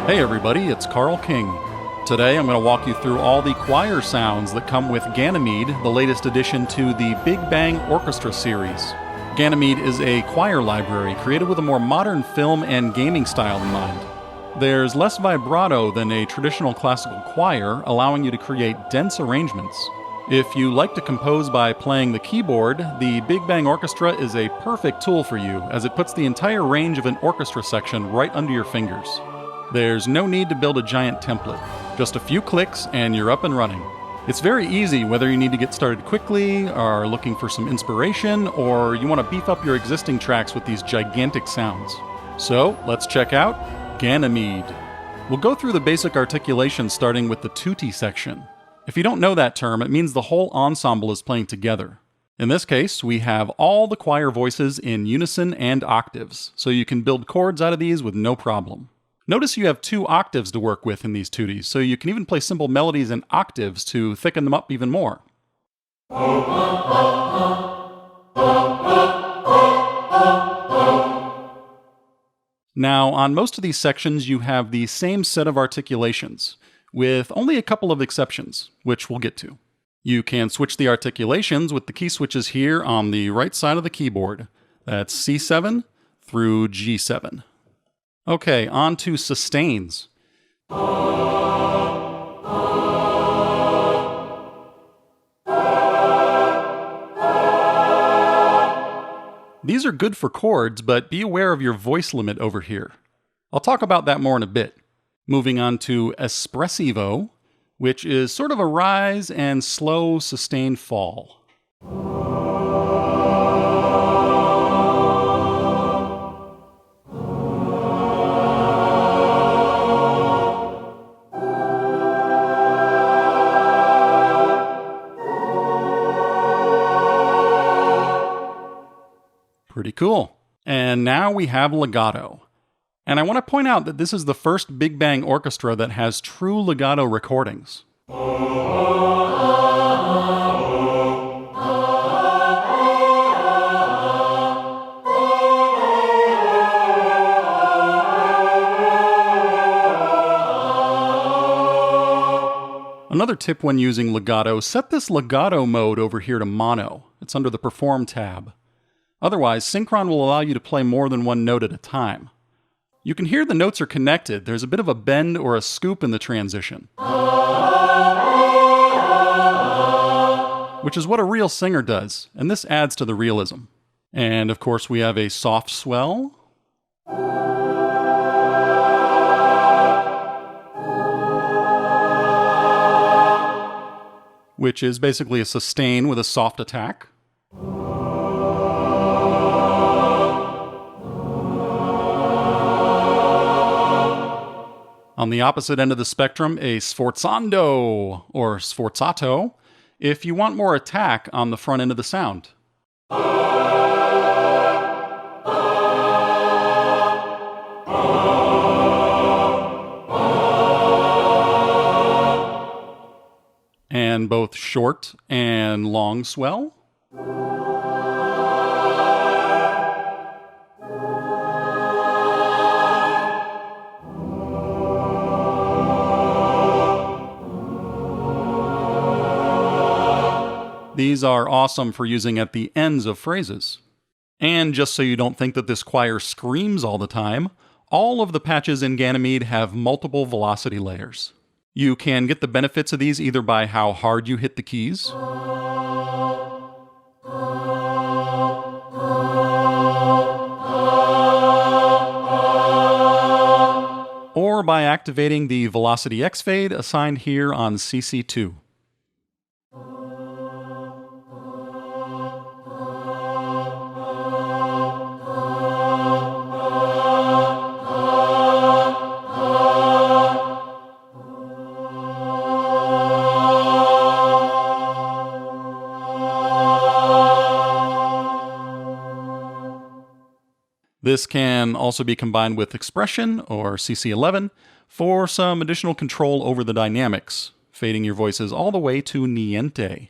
Hey everybody, it's Carl King. Today I'm going to walk you through all the choir sounds that come with Ganymede, the latest addition to the Big Bang Orchestra series. Ganymede is a choir library created with a more modern film and gaming style in mind. There's less vibrato than a traditional classical choir, allowing you to create dense arrangements. If you like to compose by playing the keyboard, the Big Bang Orchestra is a perfect tool for you, as it puts the entire range of an orchestra section right under your fingers. There's no need to build a giant template. Just a few clicks and you're up and running. It's very easy whether you need to get started quickly, are looking for some inspiration, or you want to beef up your existing tracks with these gigantic sounds. So let's check out Ganymede. We'll go through the basic articulation starting with the tutti section. If you don't know that term, it means the whole ensemble is playing together. In this case, we have all the choir voices in unison and octaves, so you can build chords out of these with no problem. Notice you have 2 octaves to work with in these tuttis, so you can even play simple melodies in octaves to thicken them up even more. Now, on most of these sections, you have the same set of articulations, with only a couple of exceptions, which we'll get to. You can switch the articulations with the key switches here on the right side of the keyboard. That's C7 through G7. Okay, on to sustains. These are good for chords, but be aware of your voice limit over here. I'll talk about that more in a bit. Moving on to espressivo, which is sort of a rise and slow sustained fall. Pretty cool. And now we have legato. And I want to point out that this is the first Big Bang Orchestra that has true legato recordings. Another tip when using legato, set this legato mode over here to mono. It's under the Perform tab. Otherwise, synchron will allow you to play more than one note at a time. You can hear the notes are connected. There's a bit of a bend or a scoop in the transition, which is what a real singer does, and this adds to the realism. And of course, we have a soft swell, which is basically a sustain with a soft attack. On the opposite end of the spectrum, a sforzando, or sforzato, if you want more attack on the front end of the sound. And both short and long swell. These are awesome for using at the ends of phrases. And just so you don't think that this choir screams all the time, all of the patches in Ganymede have multiple velocity layers. You can get the benefits of these either by how hard you hit the keys, or by activating the velocity X fade assigned here on CC2. This can also be combined with expression, or CC11, for some additional control over the dynamics, fading your voices all the way to niente.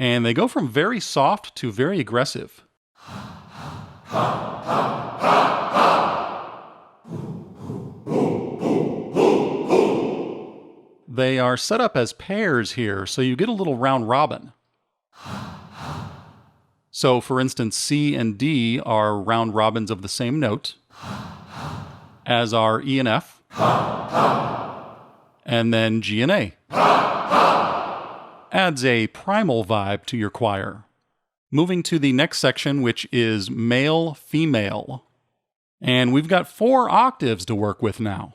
And they go from very soft to very aggressive. They are set up as pairs here, so you get a little round robin. So, for instance, C and D are round robins of the same note, as are E and F, and then G and A. Adds a primal vibe to your choir. Moving to the next section, which is male-female. And we've got 4 octaves to work with now.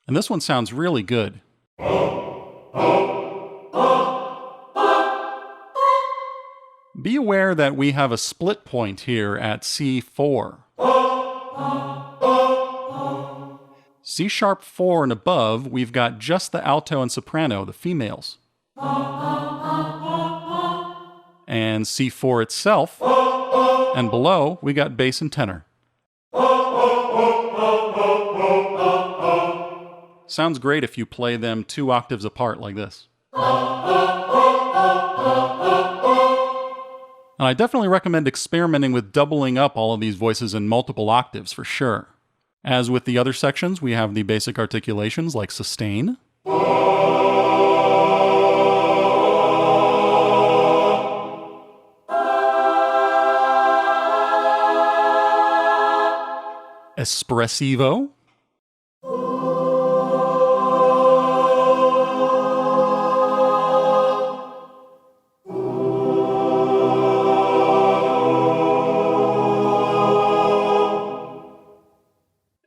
And this one sounds really good. Be aware that we have a split point here at C4. C-sharp 4 and above, we've got just the alto and soprano, the females. And C4 itself, and below, we got bass and tenor. Sounds great if you play them 2 octaves apart like this. And I definitely recommend experimenting with doubling up all of these voices in multiple octaves for sure. As with the other sections, we have the basic articulations like sustain, espressivo,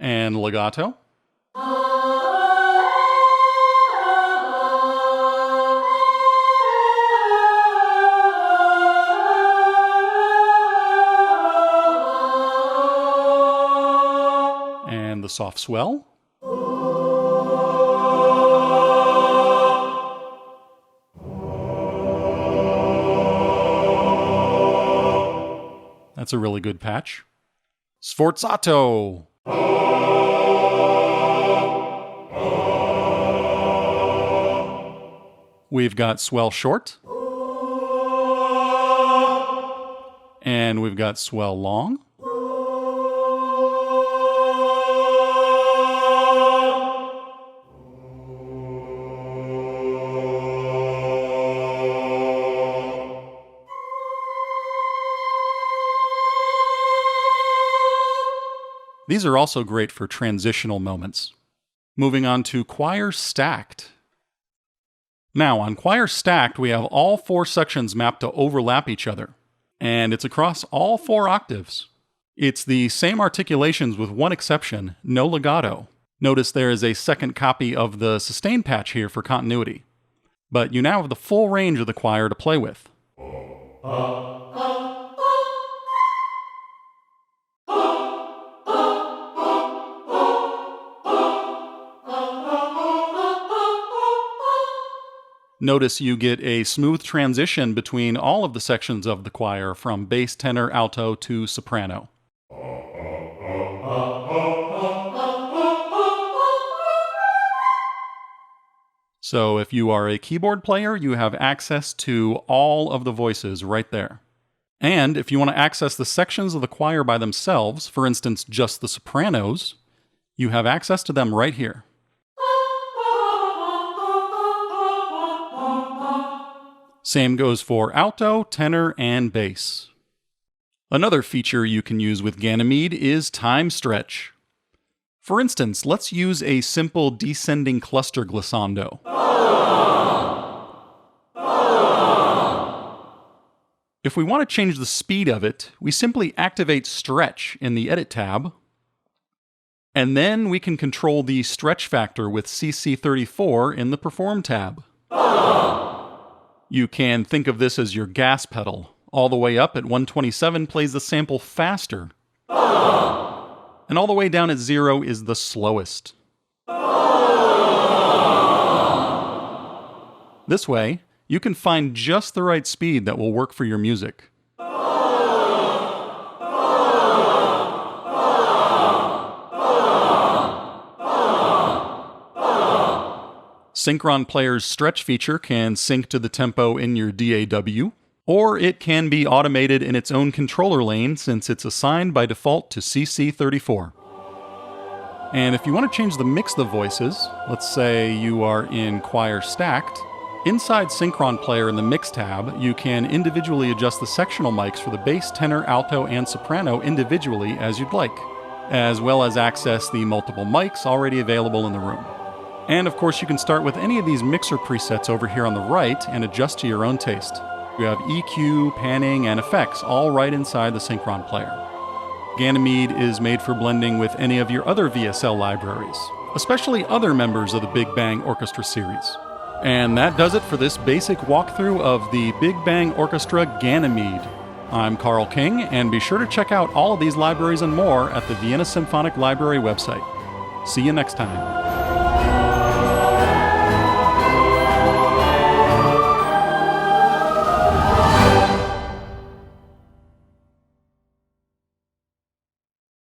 and legato. And the soft swell. That's a really good patch. Sforzato. We've got swell short. And we've got swell long. These are also great for transitional moments. Moving on to choir stacked. Now, on choir stacked, we have all 4 sections mapped to overlap each other, and it's across all 4 octaves. It's the same articulations with one exception, no legato. Notice there is a second copy of the sustain patch here for continuity. But you now have the full range of the choir to play with. Notice you get a smooth transition between all of the sections of the choir from bass, tenor, alto to soprano. So if you are a keyboard player, you have access to all of the voices right there. And if you want to access the sections of the choir by themselves, for instance, just the sopranos, you have access to them right here. Same goes for alto, tenor, and bass. Another feature you can use with Ganymede is time stretch. For instance, let's use a simple descending cluster glissando. If we want to change the speed of it, we simply activate stretch in the Edit tab, and then we can control the stretch factor with CC34 in the Perform tab. You can think of this as your gas pedal. All the way up at 127 plays the sample faster. And all the way down at 0 is the slowest. This way, you can find just the right speed that will work for your music. Synchron Player's stretch feature can sync to the tempo in your DAW. Or it can be automated in its own controller lane since it's assigned by default to CC34. And if you want to change the mix of the voices, let's say you are in choir stacked, inside Synchron Player in the Mix tab, you can individually adjust the sectional mics for the bass, tenor, alto, and soprano individually as you'd like, as well as access the multiple mics already available in the room. And of course, you can start with any of these mixer presets over here on the right and adjust to your own taste. You have EQ, panning, and effects all right inside the Synchron Player. Ganymede is made for blending with any of your other VSL libraries, especially other members of the Big Bang Orchestra series. And that does it for this basic walkthrough of the Big Bang Orchestra Ganymede. I'm Carl King, and be sure to check out all of these libraries and more at the Vienna Symphonic Library website. See you next time.